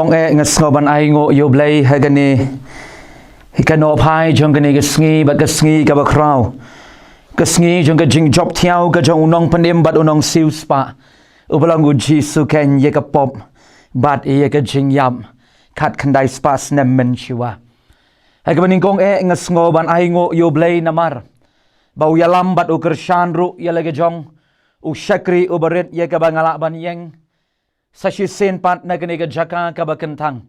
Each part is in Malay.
Ong ngasngoban aingo yoblay hagani hikano pai jong gani gasngi bat gasngi ka bakraw gasngi jong jing job thiau ka jong unong panim bat unong siu spa ubalang jisu ken ye ka pop bat ye ka jing yam khat khandai spa snem men shiwa hagabaning kong ngasngoban aingo yoblay namar bau yalam bat ukershan ru yalaga jong ushakri ubarit ye ka bangala ban yeng sashi sen pat na kani ka jaka ka bakentang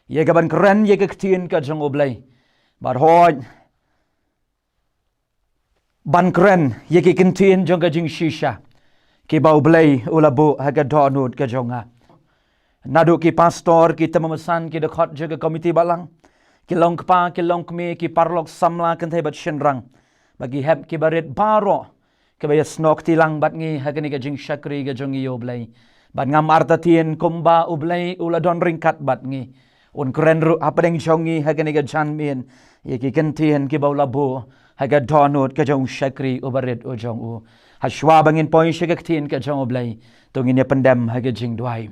ye ka ban kren ye ka ktien ka jong oblay bar hoj ban kren ye ki kentien jong ka jing shisha ki ba oblay ulabu ha ka donut ka jonga nadu ki pastor ki tamamasan ki dekhot jaga komiti balang ki long kpa ki long kme ki parlok samla kan thai bat shenrang bagi heb ki barit baro ke ba snok tilang bat ngi ha kani ka jing shakri ka jong i oblay bat ngam artatien kumba ublay uladon ringkat bat ngi un kren ru apeng jongi hagani ga janmien ye ki kentien ki baulabu haga donut ka jong shakri ubarit u jong u hashwa bangin point shagaktien ka jong ublay tungin ye pendem haga jing duai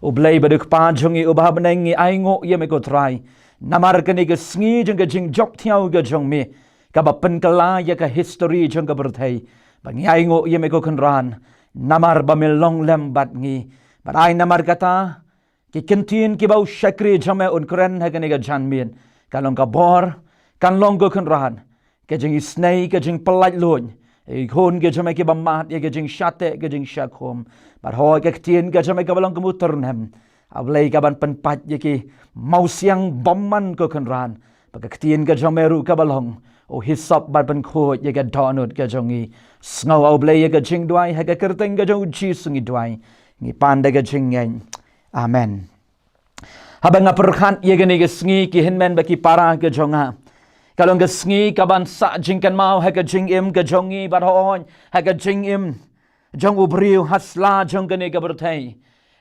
ublay baduk pa jongi ubah benengi aingo ye me ko try namar kani ga sngi jong ga jing jok thiau ga jong me ka ba penkala ye ka history jong ga berthai bangi aingo ye me ko kanran namar bamil long lem bat ngi bat ai namar kata ki kentien ki bau shakri jame un kren hagani ga janmien kalong ka bor kan long go kan rahan ke jing snei ke jing pelaj lun e khon ke jame ki bamat ye ke jing shate ke jing shakhom bat ho ke kentien ke jame ka balong kemuter nem ablai ka ban penpat ye ki mau siang bomman ko kan ran ba ke kentien ke jame ru ka balong o hisap bat ban kho ye ga donut ga jongi snau au blay ye ga jing duai ha ga kerteng ga jong chi sungi duai ngi panda ga jing ngen amen habang perkhan ye ga ni ga sngi ki hinmen ba ki para ga jonga kalong ga sngi ka ban sa jing kan mau ha ga jing im ga jongi bar hon ha ga jing im jong ubriu hasla jong ga ni ga berthai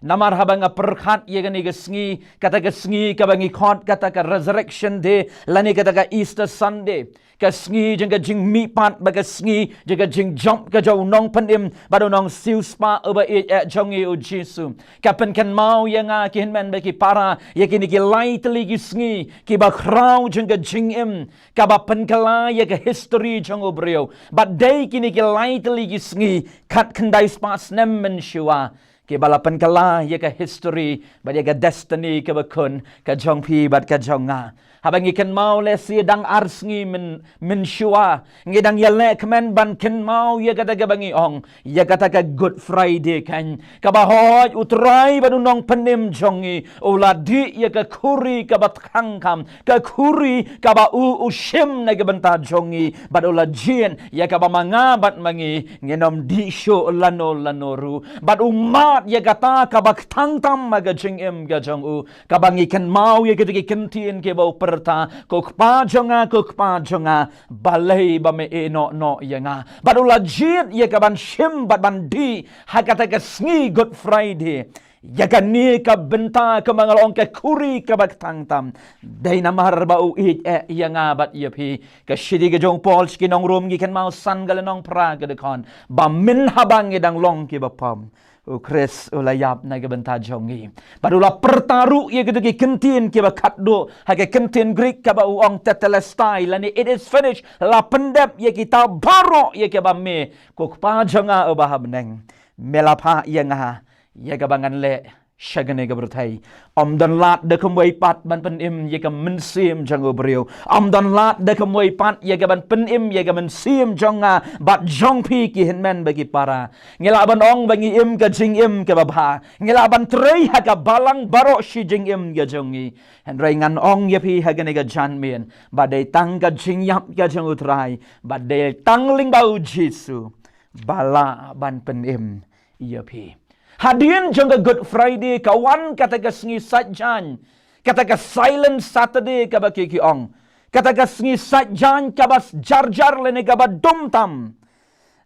namar habang perkhat ye gani gasngi kata gasngi ka bangi khot kata ka resurrection day lani kata ka Easter Sunday kasngi jeng ka jing mi pat ba gasngi jeng ka jing jump ka jaw nong panim ba nong siu spa oba e jongi o Jesus kapen kan mau ye nga ki men ba ki para ye kini ki lightly gisngi ki ba kraw jeng ka jing im ka ba pen kala ye ka history jong obrio but day kini ki lightly gisngi khat khandai spa snem men shiwa ki balapan kala ye ka history ba ye ka destiny ka bakun ka jong pi bat ka jong nga habang ikan mau le si dang arsngi min shua ngidang yale kemen ban ken mau ye kata ka bangi ong ye kata ka Good Friday kan ka bahoj utrai banunong penim jongi uladi ye ka kuri ka bat khangkam ka kuri ka ba u shim na ka banta jongi bat ulajien ye ka ba manga bat mangi ngenom di sho lano ru bat umat ye kata ka bak tangtam maga jing em ga jong u ka bangi ken mau ye kata ki kentien ke ba perta kok pa jonga balai ba me no yenga badula jit ye ka ban shim bat ban di hakata ka sngi Good Friday ya ka ni ka benta ka mangalong ka kuri ka bak tangtam dai namar ba u it yenga bat ye pi ka shidi ka jong Paul ski nong room gi kan mau san galenong pra ka de kon ba min habang edang long ki ba pam o Chris ulayap na gabanta jongi padula pertaru ye gitu ki kentien ki bakat do ha ke kentien Greek ka ba uang tetelestai lani it is finished la pendep ye kita baro ye ke ba me ko pa jonga o ba habneng melapa ye nga ye ka bangan le shagane ga berthai om dan lat de kemwai pat ban pen im ye ka min sim jang obriu om dan lat de kemwai pat ye ka ban pen im ye ka min sim jonga bat jong pi ki hinmen bagi para ngela ban ong bangi im ka jing im ka ba ngela ban trei ha ka balang baro shi jing im ga jongi hen rai ngan ong ye pi ha ga ne ga jan mien ba de tang ka jing yap ka jong utrai ba de tang ling bau jisu bala ban pen im ye pi hadirin jangka Good Friday kawan kata ka sngi satjan kata ka silent Saturday ka ba ki ong kata ka sngi satjan ka bas jar le ka ba dum tam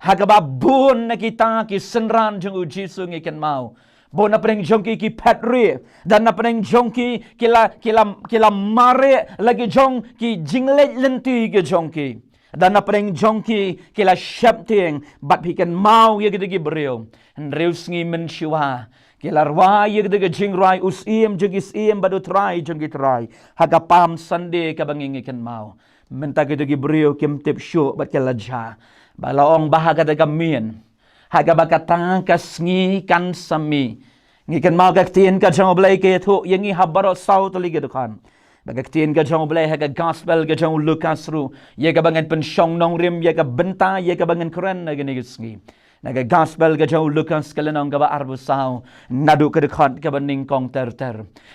ha ka ba bun na kita ki senran jang uji sungi ken mau bon na preng jongki ki patri dan na preng jongki kila mare lagi jong ki jinglet lenti ke jongki dan na preng jongki kila shapting bat pikan mau ye gidi brio and reusngi men shiwa Kilarwa yagdaga jingrai usim jengis im badu trai jengi trai. Haga pam Sunday ka bangingikan mau. Mentagidagi brio kim tip syu bat kelaja. Balaong bahaga daga mien. Haga bakatang kasngi kan sami. Ngikan mau kaktiin ka jang oblay ke tu yangi habaro saw tuli gedukan. Bagaktiin ka jang oblay haga gospel ka jang Lukas ru. Yaga bangan pensyong nong rim yaga benta yaga bangan keren na ginigisngi. Naga gospel ka jauh Lukas kalenong ka ba arbusaw nadu ka dekat ka ba ningkong ter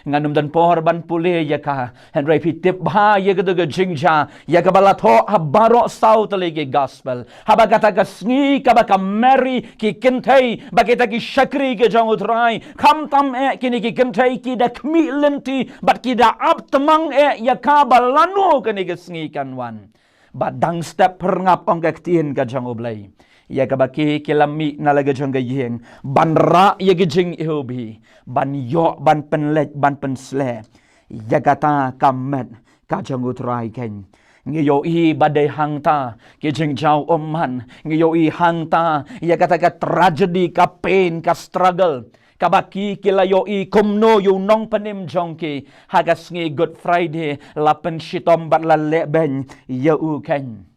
nganum dan pohor ban pulih ya ka Henry pitip ba ya ka duga jingja ya ka balatho habaro saw taligi gospel haba kata ka sngi ka ba ka Mary ki kintay bakita ki shakri ka jauh utray kam tam kini ki kintay ki da kmi lenti bat ki da ab temang ya ka balano kini ka sngi kanwan bat dang step perngap ong kaktiin ka jauh oblay ya kabaki kilami nalaga jong gayeng banra ya gijing ihobi ban yo ban penlet ban pensle ya kata kamet ka jong utrai ken ngiyo i badai hangta gijing jau oman ngiyo i hangta ya kata ka tragedy ka pain ka struggle kabaki kilayo i kumno yu nong panim jongki hagas ngi Good Friday lapen shitom bat la leben ya u ken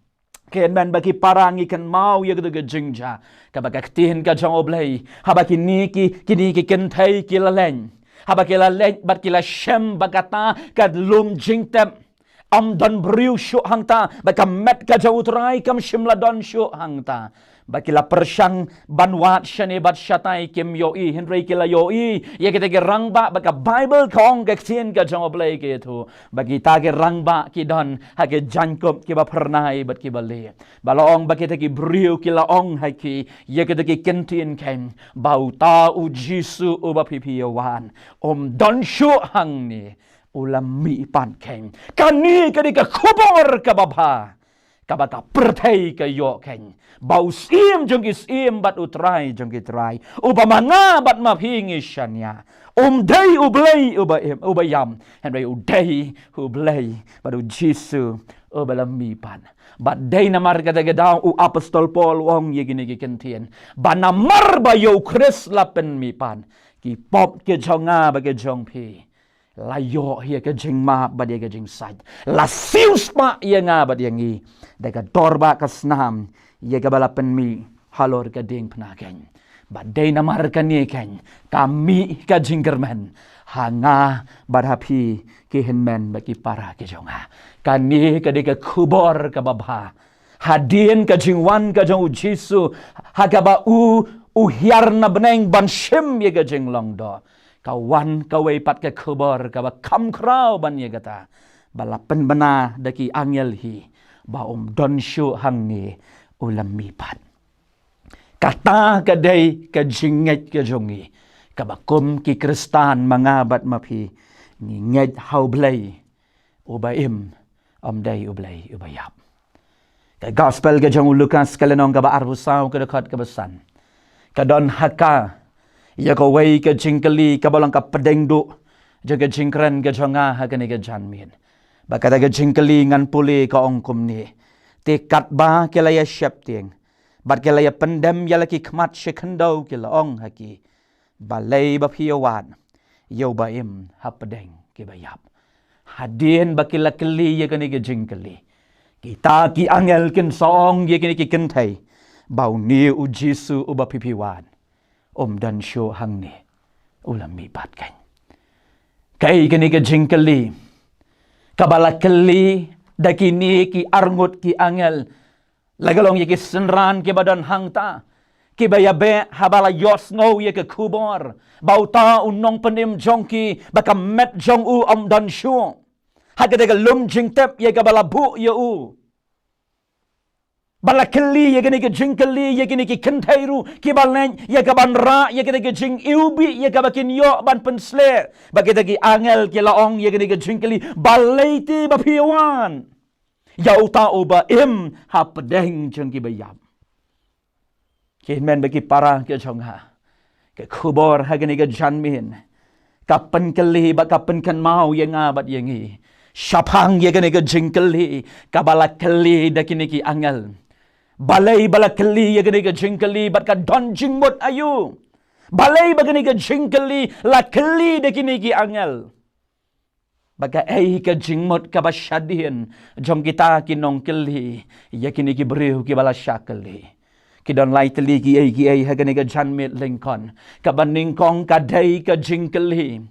Ken man bagi parang ikan mau ya gitu gejingja kabakaktihin ka jang oblay habaki niki kini kentay kilalen habaki laleng bat kila shem bagata kad lum jingtem am don briu shu hangta bakamet ka jautrai kam shimla don shu hangta bakila persyang banwat shane bat shatai kim yoi Henry kila yoi ya kita ke rangba baka Bible kong keksien ka jang oblay ke tu bagi ta ke rangba ki don ha ke jankop ki ba pernai bat ki bale balong bagi ta ki briu kila ong ha ki ya kita ke kentin ken bau ta u jisu u ba pipiyawan don shu hang ni ulam mi pan ken kani kadi ka kubor ka baba kabaka pertai ka yo ken bau sim jong isim bat utrai jong kitrai ubamanga bat maphingi shanya dai ublay ubayam henry udai ublay badu jisu ubalami pan bat dai namar kata gedang apostol Paul wong yegini kentien banamar bayo Chris lapen mi pan ki pop ke jonga ba ke jong pi layo hiya ke jing ma ba dia ke jing saj la sius pa ia nga ba dia ngi daga dorba kasnam ia ke balapen mi halor ke ding penaken ba dai namar kan ni ken kami ke jing germen hanga barapi ke henmen bagi para ke jonga kani ke de ke kubor ke baba hadin ke jingwan ke jong jisu hagaba hiarna beneng ban shim ye ke jing longdo kawan kawai pat ke kubor kawa kam krau ban ye kata balapen bena daki angel hi ba don shu hang ni ulam mi pat kata kadai ke jinget ke jongi kabakum ki kristan mangabat mapi ni nget hau blai ubaim dai ublai ubayap ke gospel ke jong Lukas kalenong ka ba arbusau ke dekat ke besan kadon haka ya ko wei ke jingkeli ka balang ka pedengdu jaga jingkran ke jonga ha ke ne ke janmin bakata ke jingkeli ngan puli ka ongkum ni tekat ba ke laya syapting bat ke laya pendem ya laki khmat shekendau ke laong haki balai ba piawan yo ba im ha pedeng ke bayap hadin bakila keli ya ke ne ke jingkeli kita ki angel ken song ye ke ne ke kentai bau ni u jisu u ba pipiwan dan syo hang ni ulam mi pat kan kai kini ke jingkeli kabala keli dakini ki arngut ki angel lagalong ye ki senran ke badan hang ta ki bayabe habala yos ngo ye ke kubor bauta unong penim jongki baka met jong u dan syo hagade ke lum jingtep ye kabala bu ye u balakeli ye gini ke jingkeli ye gini ke kentairu ki balnen ye ka banra ye gini ke jing iubi ye ka bakin yo ban pensle bagita ki angel ki laong ye gini ke jingkeli balaiti bapiwan yauta uba im ha pedeng jeng ki bayam ki men bagi para ke jongha ke kubor ha gini ke janmin kapen keli ba kapen kan mau ye ngabat ye ngi syapang ye gini ke jingkeli kabalakeli dakini ki angel balai balakeli ye gede ke jingkeli bat ka don jingmut ayu Balai bagani ka jingkeli la keli de kini ki angel. Baga ai ka jingmot ka basyadian jom kita kinong keli ya kini ki beriu ki bala syakeli. Kidon lai teli ki ai hagani ka janmit lingkon. Ka baningkong kadai ka jingkeli.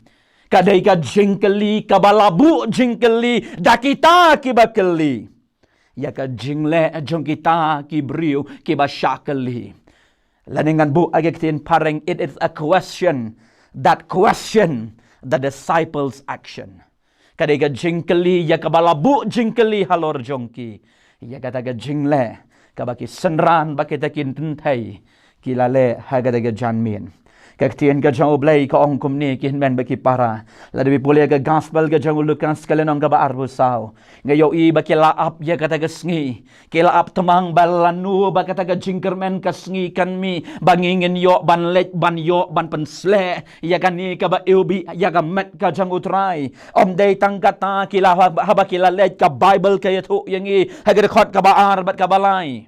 Kadai ka jingkeli ka balabu jingkeli dakita ki bakeli. Ya ka jingle jom kita ki beriu ki basyakeli. Laningan bu agaktin pareng it is a question that question the disciples action. Kadai ka jingkeli ya ka balabu jingkeli halor jongki. Ya kata ka jingle ka baki senran baki takin tentai kilale hagada ka janmin. Kaktian ka jang oblay ka ong kumni ki hinmen baki para. Ladabi puli ka gospel ka jang ulukan sekalenong ka ba arbusaw. Ngayo i baki laap ya kata ka sngi. Kilaap tamang balanu baki kata ka jingkermen ka sngi kan mi. Bangingin yo ban lek ban yo ban pensle. Ya kan ni ka ba ilbi ya ka met ka jang utray. Om day tang kata kila haba kila lek ka Bible ka yato yang i. Hagada khot ka ba arbat ka balay.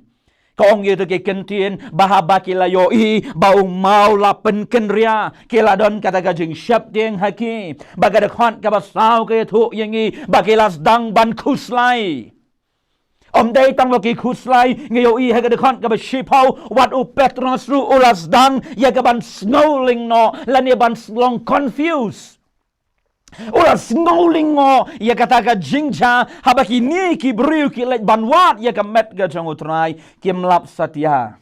Kong itu ke kentien bahaba kila yoi bau mau lapen kenria kila don kata gajing syap tieng haki bagada khot ka basau ke thu yengi bakilas dang ban kuslai om dai tang loki kuslai ngeyoi hagada khot ka basipau wat u petros ru ulas dang ya ka ban snowling no lani ban long confused. Ora snowlingo ya kata ka jingja habaki ni ki briu ki lek banwat ya ka met ga jang utrai ki mlap satya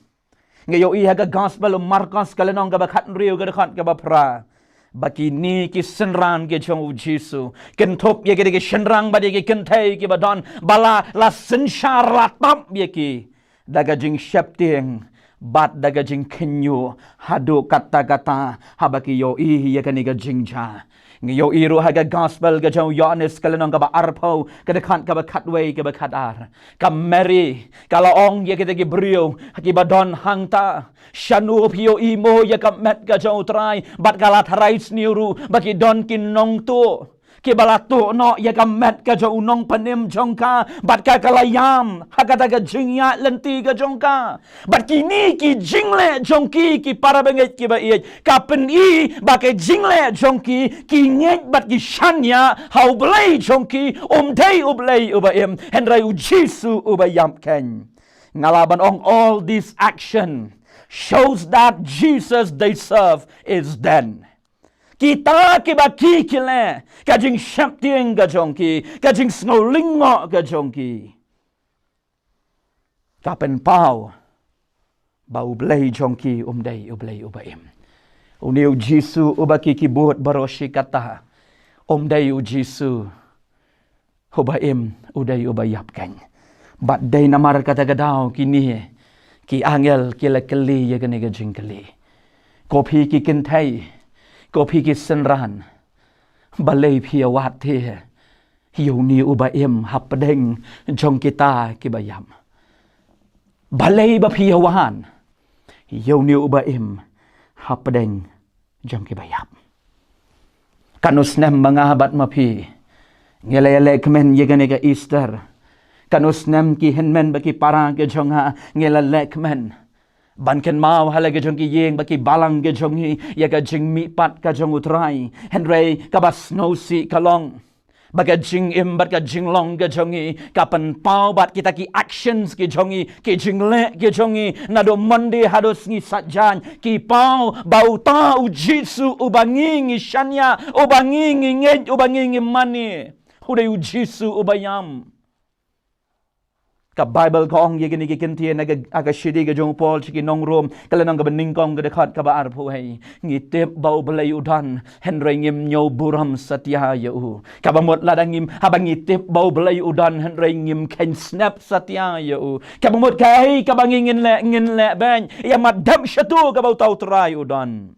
ngayo i ha ka gospel Marcos kalenong ka bakhat riu ka khat ka bapra baki ni ki senran ke jang u Jesu ken thop ya ke senrang ba ki ken thai ki badon bala la senshar la tap ya ki daga jing shapting bat daga jing kenyu hadu kata-kata habaki yo i ya ka ni ka jingja Ngayo iru haga gospel ga jauh Yohanes kalenong ka ba arpaw kada kan ka ba katway ka ba kadar ka Mary kala ong ya kita gibriyo ki ba don hangta shanu pio imo ya ka met ga jauh try bat kala tharais niuru baki don kinong tu ki balatu no ya ka met ka jauh nong panim jongka bat ka kalayam hakata ka jingya lenti ka jongka bat kini ki jingle jongki ki para benget ki ba iet kapen i bakai jingle jongki ki nget bat ki shanya hau blai jongki dei ublai ubaim henrai u Jesu ubayam ken ngalaban ong all this action shows that Jesus they serve is then kita kibaki kile kajing syaptieng gajongki kajing snowlingo gajongki kapen pau bau blai jongki dei ublai ubaim uniu Jesu ubaki kibut baroshi kata dei u Jesu ubaim udai ubayapkan bat dei namar kata gadau kini ki angel kila keli ya kene gajing keli kopi ki kentai kopi ki senran balai pia wat the hiu ni ubaim hapdeng jong kita ki bayam balai ba pia wan hiu ni ubaim hapdeng jong ki bayam kanus nem mangabat mapi ngelele kemen yegane ka Easter kanus nem ki henmen baki parang ke jonga ngelele kemen Banken mau halaga jong ki yeng baki balang ke jong hi ya ka jing mi pat ka jong utrai henry ka bas no si kalong baga jing im bat ka jing long ke jong hi kapan pau bat kita ki actions ke jong hi ke jing le ke jong hi nado mandi hados ngi sajan ki pau bau ta u Jesu ubangi ngi shanya ubangi ngi ngej ubangi ngi mani hudai u Jesu ubayam ka Bible ko ong yegini ki kentien aga shidi ga jong Paul chiki nong rom kala nang ga beningkong ga dekat ka ba arpu hai ngitip bau belai udan henry ngim nyo buram satya yu ka ba mot ladang ngim habang ngitip bau belai udan henry ngim ken snap satya yu ka ba mot kai ka ba ngin le ben ya madam shatu ka bau tau trai udan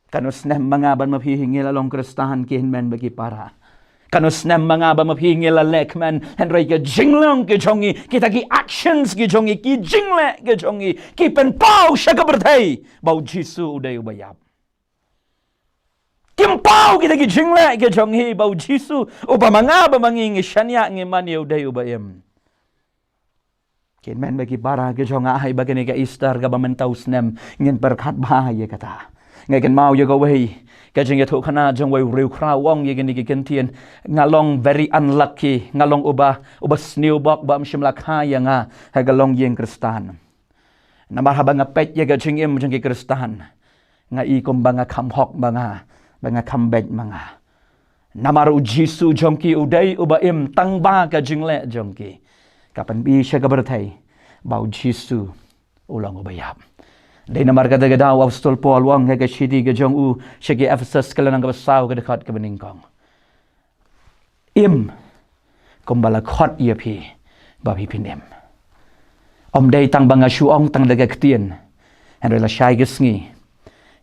kanus nem mangaban mapihingil along kristahan kin men bagi para kanus nem mangaba mapingil alek man henry ke jinglong ke jongi kita ki actions ke jongi ki jingle ke jongi ki pen pau shaka berthai bau Jesu udai ubayap kim pau kita ki jingle ke jongi bau Jesu uba mangaba mangingi shanya ngi mani udai ubayam Kin men bagi para ke jong ai bagi ni ke Easter ka bamentau snem ngin berkat ba ye kata. Ngai kan mau ye go wei ka jing ye thu khana jong wei riu kra wong ye ni ke kentien ngalong very unlucky ngalong uba snew bok ba mshim lakha ya nga ha galong yeng Kristan. Namar ha banga pet ye ka jing im jong ke Kristan. Nga I kom banga kham hok banga kham bet manga. Namar u Jisu jong ki udai uba im tang ba ka jing le jong ki. Kapan bi siya kabartay bau Jisu ulang ubayab. Day namar kata gadaw Apostol Paul wang nga shidi ga jong u siya ki Ephesus kala nang kabasaw ka dekat ka beningkong. Im kumbala khot iya pi babi pinim. Day tang banga shuong tang daga ketien. Henry la syai gesngi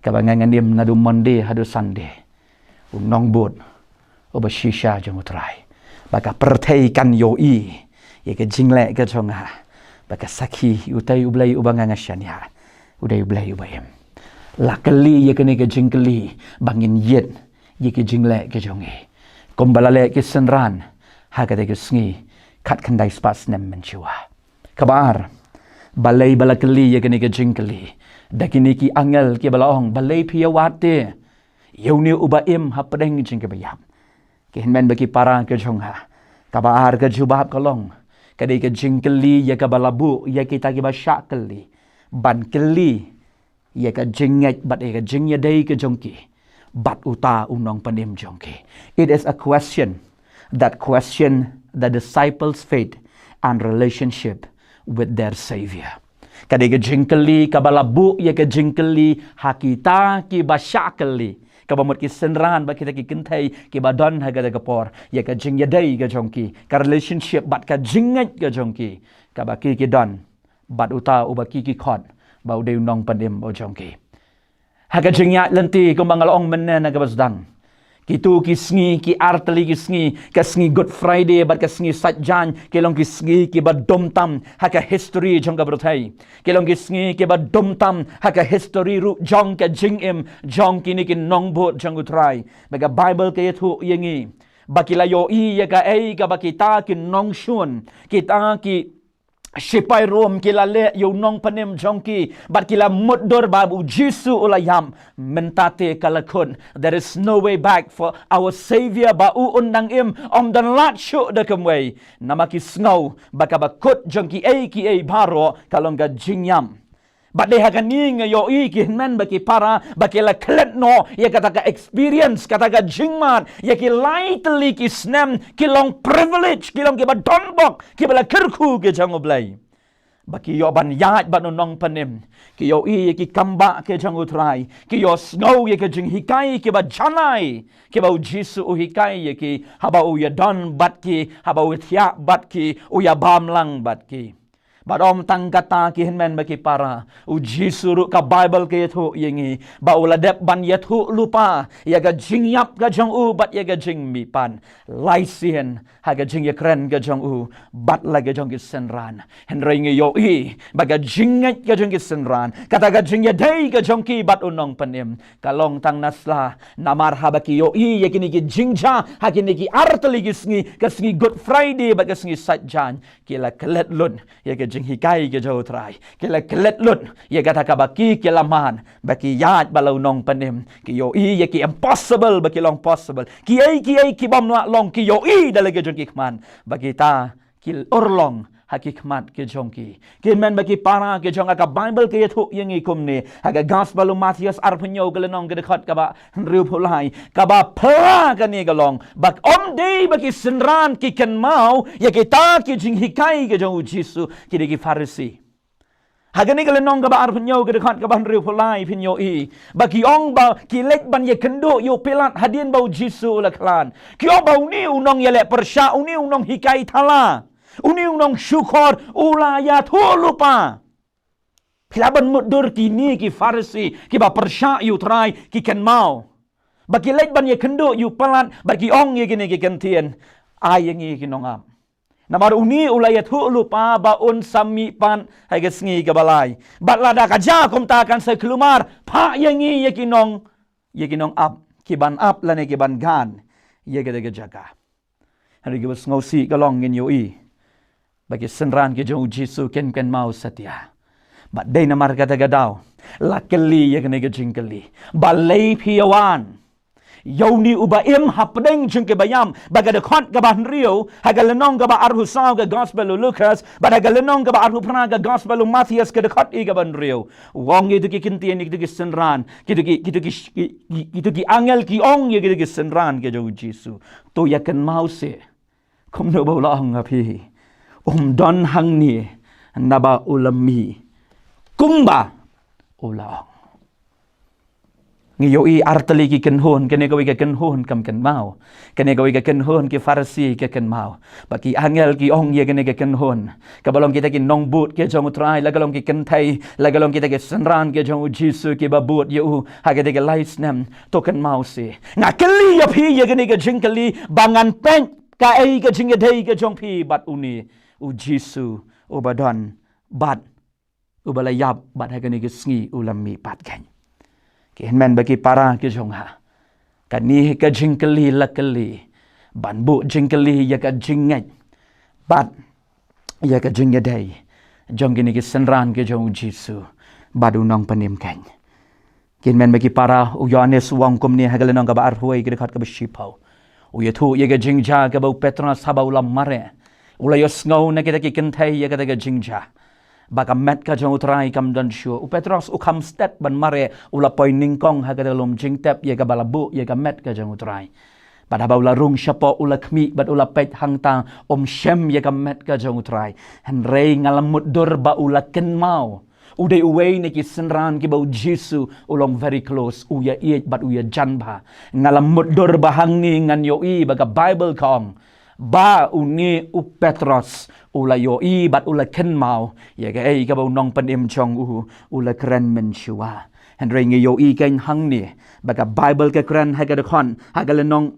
kabangan nganim nadu Monday hadu Sunday. Nong bud uba shisha jong utray. Baka pertay kan yoi. Ye ke jingle ke jonga baka sakhi utai ublai ubanga ngashania udai ublai ubayem lakali ye ke ne ke jingkeli bangin yet ye ke jingle ke jonge kombalale ke senran ha ke sngi khat khandai spas nem menchua kabar balai balakali ye ke ne ke jingkeli dakini ki angel ke balaong balai piawate yeuni ubaim ha pedeng jingke bayam ke hinmen bagi para ke jonga kabar ke jubab kalong kadai ke jingkeli ya ka balabu ya kita ki basyak keli ban keli ya ka jinget bat ya ka jingya dai ke jongki bat uta unong panim jongki. It is a question that the disciples' faith and relationship with their Savior. Kadai ke jingkeli ka balabu ya ka jingkeli hakita ki basyak keli kabamut ki senran ba kita ki kentai ki badon ha ga gapor ya ka jing yadai ga jongki ka relationship bat ka jingat ga jongki ka ba ki don bat uta ubaki ki khot ba udeu nong panim o jongki ha ga jingya lenti ko mangalong menen ga basdang kitu ki sngi ki arteli ki sngi ka sngi Good Friday bat ka sngi satjan kelong ki sngi ki ba domtam ha ka history jong ka brothai kelong ki sngi ki ba domtam ha ka history ru jong ka jingim jong ki ni ki nongbo jong utrai ba ka Bible ke thu yengi bakila yo I ya ka ai ka bakita ki nongshun kita ki Sipai rom kila le yo nong panim jongki but kila muddur babu Jisu ulayam mentate kalakun. There is no way back for our Savior ba undang im om dan lat shu de kamway namaki snow baka bakut jongki ki baro kalong ga jingyam. But they hakan ni ngayo ki men baki para baki la klet no ya kata ka experience kata ka jingmat ya ki lightly ki snem ki long privilege ki long ki ba donbok ki bala kerku ke jangoblai baki yo ban yat ban nong panim ki yo ki kamba ke jangutrai ki yo snow ya ke jing hikai ki ba janai ki ba Jisu hikai ya ki haba u ya don bat ki haba u thia bat ki u ya bamlang bat ki Badom tang kata ki hinmen baki para uji suru ka Bible ke yathu yengi ba uladep ban yathu lupa ya ga jingyap ga jong u bat ya ga jing mi pan laisien ha ga jing ya kren ga jong u bat la ga jong ki senran henry ngi yo ba ga jingat ga jong ki senran kata ga jing ya dai ga jong ki bat unong panim kalong tang nasla namar ha baki yo ya kini ki jingja ha kini ki artali ki sngi ka sngi Good Friday ba ga sngi satjan kila kelet lun ya ga hikai ke jauh terai kila kelet lut ya kata ka baki kelaman baki yat balau nong panim ki yo ya ki impossible baki long possible ki ki bom long ki yo dalage jong ki kman baki ta ki orlong hakikmat ke jongki men bagi para ke jong ka Bible ke yathu yang ikum ni aga gospel Matius arpunyo ke lenong ke dekat ka ba riu pulai ka ba pra ka ni galong bak om day bagi senran ki ken mau ya kita ki jing hikai ke jong Jisu ki de ki Farisi hagani kala nong ka ba arpunyo ke dekat ka ban riu pulai pinyo bagi ong ba ki lek ban ye kendo yo pelat hadin bau Jisu la klan ki o bau ni unong ye le persya uni unong hikai thala uni unong syukur ulaya tu lupa pilaban mudur kini ki Farisi ki ba persya yu try ki ken mau bagi lek ban ye kendo yu pelat bagi ong ye gini ki kentien ay yang ki nongam namar uni ulaya tu lupa ba un sami pan hay gesngi ka balai bat lada ka ja kom ta kan se kelumar pa yang ye ki nong up ki ban up lane ki ban gan ye ke jaga hari ki bas ngausi kalong ngin yo bagi senran ke jong Jisu ken mau setia. Ba dei namar kata gadau. La keli ya kene ke jingkeli. Ba lei piawan. Yau ni uba im hapdeng jengke bayam baga de khot ga ban rio haga lenong ga ba arhu saw ga gospel Lucas ba haga lenong ga ba arhu prana ga gospel Matthias ga de khot i ga ban rio wong itu ki kinti ni ki senran ki angel ki ong ye ki senran ke jo Jisu to ya kan mau se kom no ba la hang api don hang ni naba ulami kumba ulang ngiyoi artali ki kenhon kene gawi ka kenhon kam ken mau kene gawi ka kenhon ki farsi ke ken mau baki angel ki ong ye kene ke kenhon kabalong kita ki nong but ke jong utrai lagalong ki kentai lagalong kita ke senran ke jong Jisu ki babut ye u hage de lais nem to ken mau se ngakeli ya phi ye kene ke jingkeli bangan pen ka ei ke jing dei ke jong phi bat uni u Jisu u badon bat u balayap bat hage ne ke sngi ulami pat kan Kihenmen bagi para ke jongha. Kani ke jingkeli lakeli. Ban bu jingkeli ya ke jinget. Bat ya ke jingedai. Jong gini ke senran ke jong Jisu. Badu nong penimkan. Kihenmen bagi para Yohanes wong kum ni hagale nong ka ba arhuai ke dekat ke besipau. Uya tu ya ke jingja ke bau Petrus haba ulam mare. Ula yo ngau na kita ki kentai ya ke jingja. Baka met ka jong utrai kam dan sure u Petros u kam step ban mare ula poi ningkong ha ka dalom jingtep ye ka balabu ye ka met ka jong utrai pada ba ula rung syapo ula kmi bat ula pet hang tang shem ye ka met ka jong utrai hen rei ngalamut dur ba ula ken mau udai uwei ne ki senran ki bau Jisu ulong very close u ya iet bat u ya janba ngalamut dur ba hang ni ngan yo i ba ka Bible kong ba uni u Petros ula yo i bat ula ken mau ya ga ei ka bau nong panim chong ula kren men shua hen ring yo i ken hang ni ba ka Bible ka kren ha ga de khon ha ga le nong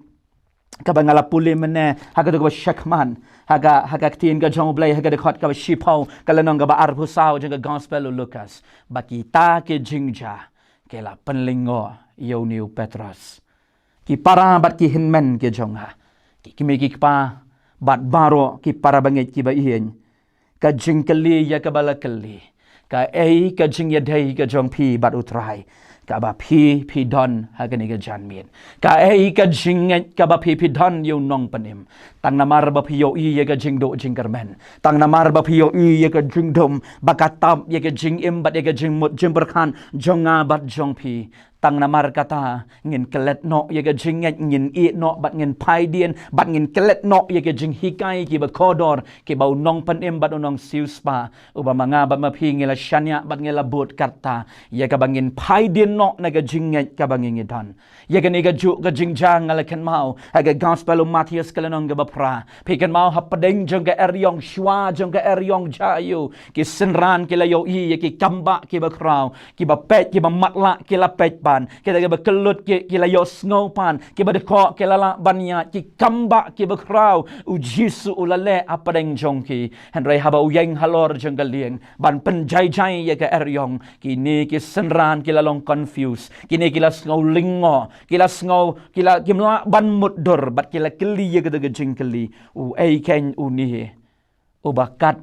ka ba ngala puli mene ha ga de ba shakman ha ga tin ga jong blai ha ga de khot ka ba shipau ka le nong ga ba ar pu sao jeng ga gospel Lucas ba kita ke jingja ke la penlingo yo ni u Petros ki para bat ki hinmen ke jong ha ki me ki pa bat baro ki para bangit ki ba ihen ka jingkeli ya ka balakeli ka ei ka jing ya dai ka jong pi bat utrai ka ba pi don ha ka ni ka janmien ka ei ka jing ka ba pi don yo nong panim tang namar ba pi yo i ya ka jing do jing karmen tang namar ba pi yo i ya ka jing dom ba ka tam ya ka jing im bat ya ka jing mut jing berkhan jonga bat jong pi tang namar kata ngin kelet no ye ga jinget ngin i no bat ngin pai dien bat ngin kelet no ye ga jing hikai ki ba kodor ki bau nong pan em bat nong siuspa uba manga ba ma phi ngela shanya bat ngela bot karta ye ga bangin pai dien no na ga jinget ka bangin dan ye ga ni ga ju ga jingjang ngala ken mau ga gospel Matthias kalanong ga ba pra phi ken mau hapadeng jong ga eryong shwa jong ga eryong jayu ki senran ki la yo i ye ki kamba ki ba krau ki ba pet ki ba matla ki la pet kita ke bekelut ki la yo sngopan ki ba dekok ki la banya ki kamba ki bekrau u Jisu ulale apa deng jongki henry haba uyeng halor jenggalieng ban penjai-jai ye ke eryong kini ki senran ki la long confuse kini ki la sngo lingo ki la sngo ki la kimla ban muddur bat ki la keli ye ke jingkeli u ei ken u ni u bakat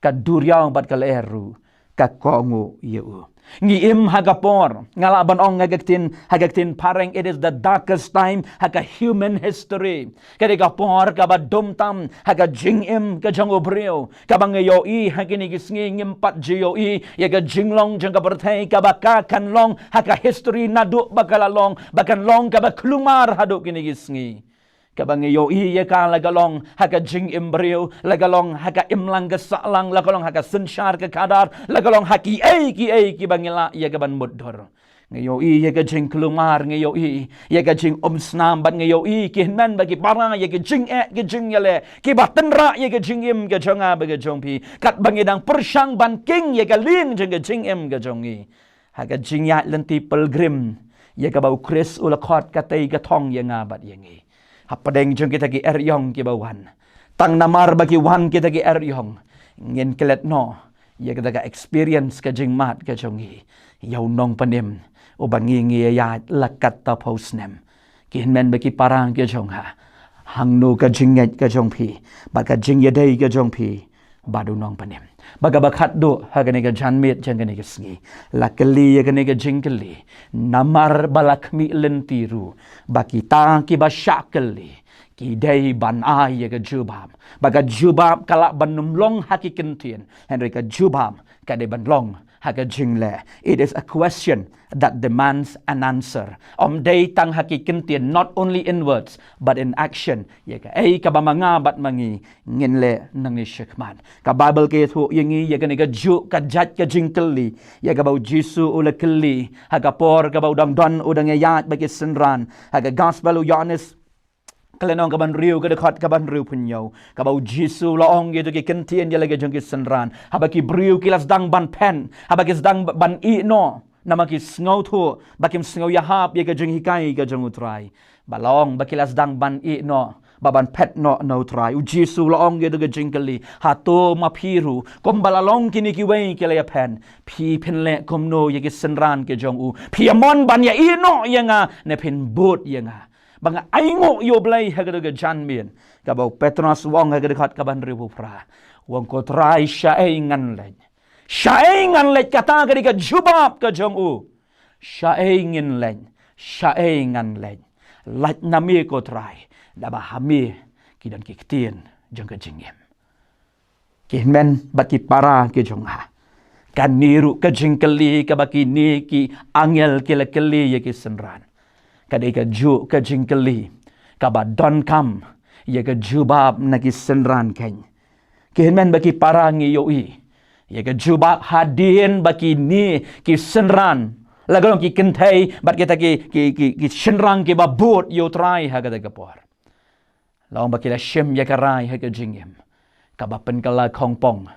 kaduryang bat kaleru kakongu ye u ngi im hagapor ngalaban ong hagaktin pareng it is the darkest time haga human history kade gapor ka ba dumtam haga jing im ka jang obreo ka bang yo i hagini gisngi ngim pat jo i ya ga jinglong jang ka berthai ka ba ka kan long haga history nadu bakalalong bakan long ka ba klumar hadu kini gisngi kabang yo i ye ka lagalong haga jing embryo lagalong haga imlang ga salang lagalong haga senshar ka kadar lagalong haki ki bangila ye ga ban muddor ngayo i ye ga jing klumar ngayo i ye ga jing snam ban ngayo i ki hinman bagi para ye ga jing ki jing yale ki batenra ye ga jing im ga jonga ba ga jongpi kat bangidang persyang ban king ye ga ling jing ga jing im ga jongi haga jing ya lenti pilgrim ye ga bau kris ula khot ka tei ga thong ye nga bat ye ngi hapadeng jong kita ki eryong ki bawan tang namar bagi wan kita ki eryong ngin kelet no ye kita ka experience ka jing mat ka jongi yaw nong panim o bangi ngi ya lakat ta posnem ki men bagi parang ki jong ha hang no ka jinget ka jong pi ba ka jing ye dei ka jong pi badu nong panim baga bakat do hagane ga janmet jangane ga sngi lakali yagane ga jingkali namar balakmi lentiru bakita ki basyakali ki dai ban ai ya ga jubam baga jubam kala banum long hakikentien henry ka jubam ka de ban long haga jingle. It is a question that demands an answer. Day tang hakikentien not only in words but in action. Ya ka ay ka ba mga bat mangi nginle nang ni shikman. Ka Bible ke thu yangi ya ka ni ka ju ka jat ka jingkeli ya ka bau Jisu ula keli haga por ka bau dang don udang yat bagi senran haga gospel Yohanes kalenong kaban riu ka dekat kaban riu punyo kabau Jisu laong gitu ki kentien dia lagi jengki senran habaki briu kilas dang ban pen habaki dang ban i no namaki sngow thu bakim sngow yahap ye ka jeng hikai ka jeng utrai balong bakilas dang ban i no baban pet no try u Jisu laong gitu ka jengkeli hato mapiru kom balalong kini ki wei kilaya pen pi penle kom no ye ki senran ke jong u pi amon ban ya i no yanga ne pen bot yanga banga aingo yo blai hagada janmien kabau Petros wong hagada khat kaban ribu pra wong ko trai syaingan lej kata gadi ka jubab ka jong u syaingin lej lat nami ko trai daba hami kidan kiktien jong ka jingem kihmen baki para ke jong ha kan niru ka jingkeli ka baki ni ki angel kele ye ki senran kadai ka ju ka jingkeli ka ba don kam ye ka jubab na ki senran ken kihmen baki parangi yo i ye ka jubab hadien baki ni ki senran lagalong ki kentai bat kita ki senran ki ba bot yo try ha ka ka por laong baki la shem ye ka rai ha ka jingem ka ba pen kala khongpong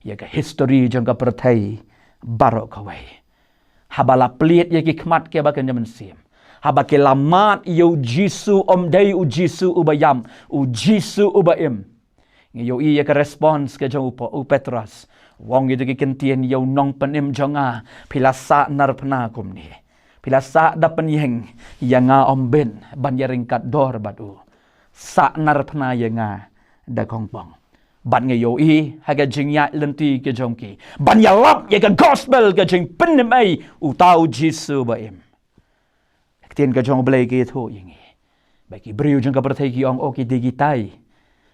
ye ka history jong ka perthai barok kawai habala pliet ye ki khmat ke ba kan jaman sim habake lamat yo Jisu dei u Jisu ubayam u Jisu ubaim yo i ka response ke jong u Petros wong itu ki kentien yo nong penim jonga pilasa nar pena kumni pilasa da penyeng yanga omben banyaring kat dor batu sa nar pena yanga da kongpong ban nge yo i haga jingya lenti ke jongki ban ya lap ye ka gospel ke jing penim ai u tau Jisu baim tien ka jong blai ke tho yingi baki briu jong ka perthai ki ong o ki digitai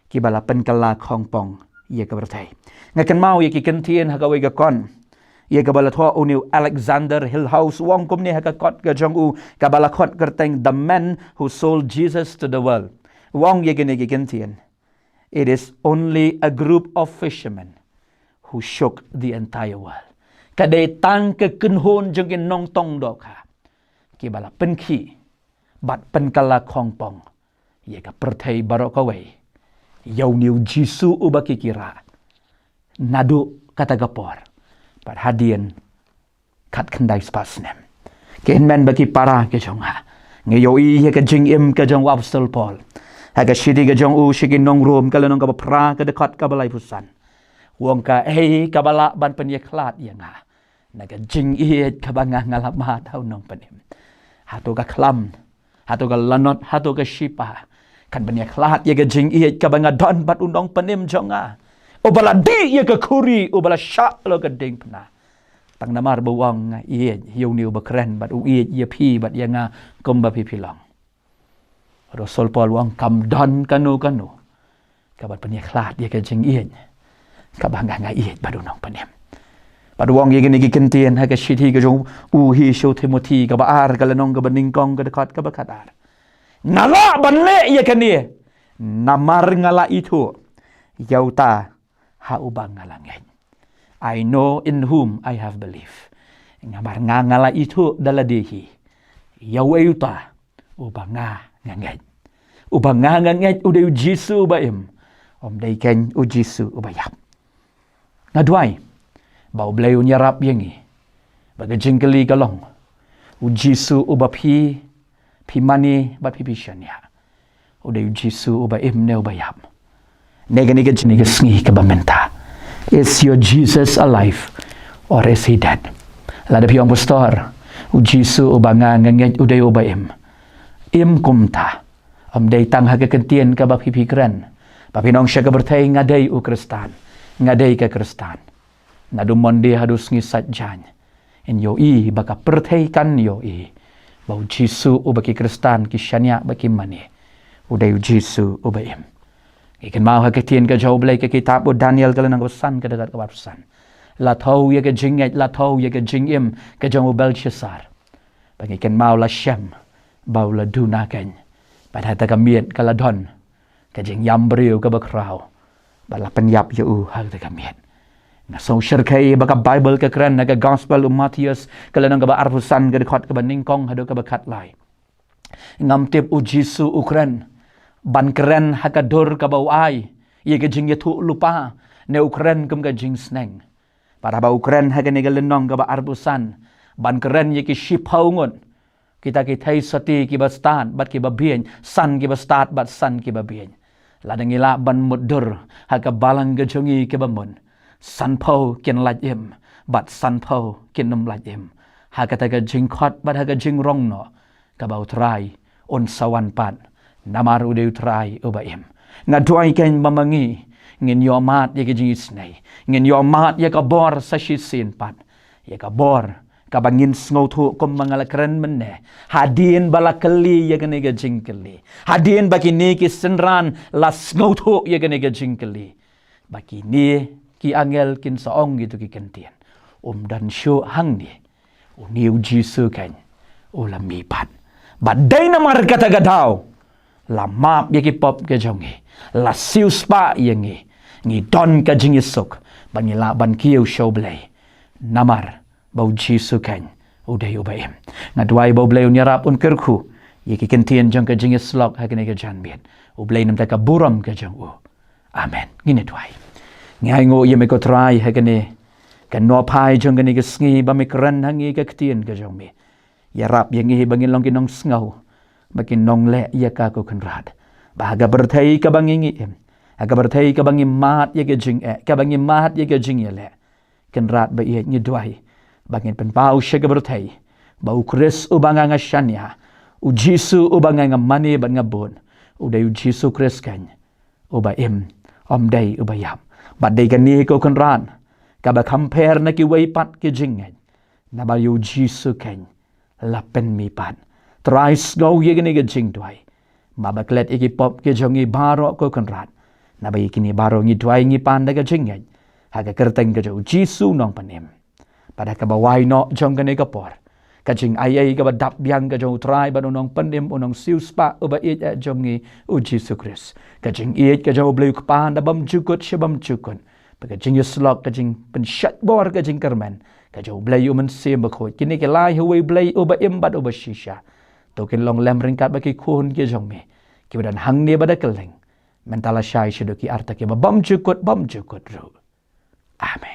ki bala pen kala khongpong ye ka perthai ngakan mau ye ki kentien ha ka we ka kon ye ka bala tho uniu Alexander Hillhouse wong kum ne ha ka kot ka jong u ka bala khot kerteng the man who sold Jesus to the world wong ye ki kentien it is only a group of fishermen who shook the entire world kadai tang ke kenhon jong in nong tong dok ha ki bala penki bat penkala khongpong ye ka perthai barok kawai yau niu Jisu ubaki kira nadu kata gapor pat hadien kat kendai spasnem ken men baki para ke jonga nge yo i ye ka jing im ka jong apostol Paul ha ka shidi ka jong u shigin nong rom ka lenong ka pra ka dekat ka balai pusan wong ka ka bala ban pen ye klat yanga na ka jing i ka banga ngalama tau nong penim hatu ka klam hatu ka lanot hatu ka shipa kan banyak klat ye ka jing i ka banga don bat undong penim jonga obala di ye ka kuri obala syak lo ka ding pna tang namar bawang ye yo niu ba kren bat u ye pi bat yanga kom ba pi pilong Rasul Paul wang kam don kanu ka bat banyak klat ye ka jing i ka banga nga i bat undong penim padu wong ye gini kentien ha ka shithi ka jong u hi sho Timothy ka ba ar ka lenong ka baning kong ka dekat ka ba kadar ngala banle ye ka ni namar ngala itu yauta ha ubang ngalangen I know in whom I have belief ngamar ngala itu daladehi yauta ubang ngangen ubang ngangen uday Jisu baim dai ken u Jisu ubayap ngadwai bau blai unyarap yengi baga jingkeli kalong u Jisu ubapi pimani bat pipishanya uday Jisu ubaim ne ubayap nega jini sngi ka bamenta is your Jesus alive or is he dead lada piong pastor u Jisu ubanga nganget uday ubaim im kumta day tang ha ka kentien ka ba pipikran ba pinong siya ka bertay ngaday u Kristan ngadai ke Kristan. Ngadu monde hadus ngisat jan. En yo i baka perthaikan yo i. Bau Jisu ubaki Kristan ki syania baki mani. Udai Jisu ubaim. Ikan mau hakatien ke jauh belai ke kitab Daniel kalau nang pesan ke dekat kewasan. La thau ye ke jingat, la thau ye ke jingim ke jauh Belshazzar. Bagi ikan mau la Shem, bau la dunakan. Pada hata kamiet kala don, ke jing yam beriu ke bakrau. Bala penyap yu hata kamiet. Na song syirkai baka Bible ke keren ke Gospel Matius kalau nang ke arfusan ke dekat ke baningkong hadu ke bakat lai. Ngam tip Jisu ukren. Ban keren hakadur ka bau ai ye ke jing yetu lupa ne ukren kum ka jing sneng para bau keren hagane galenong ka ba arbusan ban keren ye ki shipau ngon kita ki thai sati ki ba start bat ki ba bien san ki ba start bat san ki ba bien ladang ila ban mudur haka balang ka jongi ki ba mon san pau ken lajim bat san pau ken num lajim haka ta ka jing khot bat haka jing rong no ka bau trai on sawan pat namar udeu trai ubaim ngaduai ken mamangi ngin yomat ye ke jis nei ngin yomat ye ka bor sa shisin pat ye ka bor ka bangin sngo thu kom mangala keren menne hadin balakali ye kene ge jingkeli hadin baki ni ki senran la sngo thu ye kene ge jingkeli baki ni ki angel kin saong gitu ki kentien dan syo hang ni uniu jisu kan ulami pat badai namar kata gadau la map ye ki pop ke jongi la siu spa ye ngi don ka jing isuk bangi la ban kiu show blay namar bau Jisu kan udai ubaim ngadwai bau blay unyarap un kerku ye ki kentien jong ka jing islok ha kene ka janbien ublay nam ta ka buram ka jong u amen ngine twai ngai ngo ye me ko try ha kene kan no pai jong kene ka sngi ba me kran hangi ka ktien ka jong me yarap ye ngi bangin long kinong sngaw makin nong le ya ka ko kenrad bahaga berthai ka bangingi aga berthai ka bangi mat ye ke jing ka bangi mat ye ke jing ye le kenrad ba ye ni dwai bangin pen pau she ka berthai bau kris ubanga ngashania u Jisu ubanga ngamani ban ngabon udai Jisu kris kan ubaim dai ubayam badai kan ni ko kenran ka ba compare na ki wei pat ki jing na ba yu Jisu kan lapen mi pat Tries go ye gani ga jing dwai. Mabaklet iki pop ke jongi baro ko konrad. Nabai kini baro ngi dwai ngi panda ga jing yan. Haga kerteng ga jo Jisu nong panim. Pada ka bawai no jong gani ga por. Ka jing ayai ga badap biang ga jo try ba nong panim unong siu spa uba it jongi u Jisu Kris. Ka jing it ga jo bleu panda bam jukut shabam jukun. Ka jing yuslok ka jing pen shat bor ka jing kermen. Ka jo bleu men sim ba khoi. Kini ke lai huwei bleu uba imbat uba shisha. Tokin long lem ringkat bagi kuhun ke jong me. Ki badan hang ni bada keleng. Mentala syai syuduki arta ki bam jukut ru. Amen.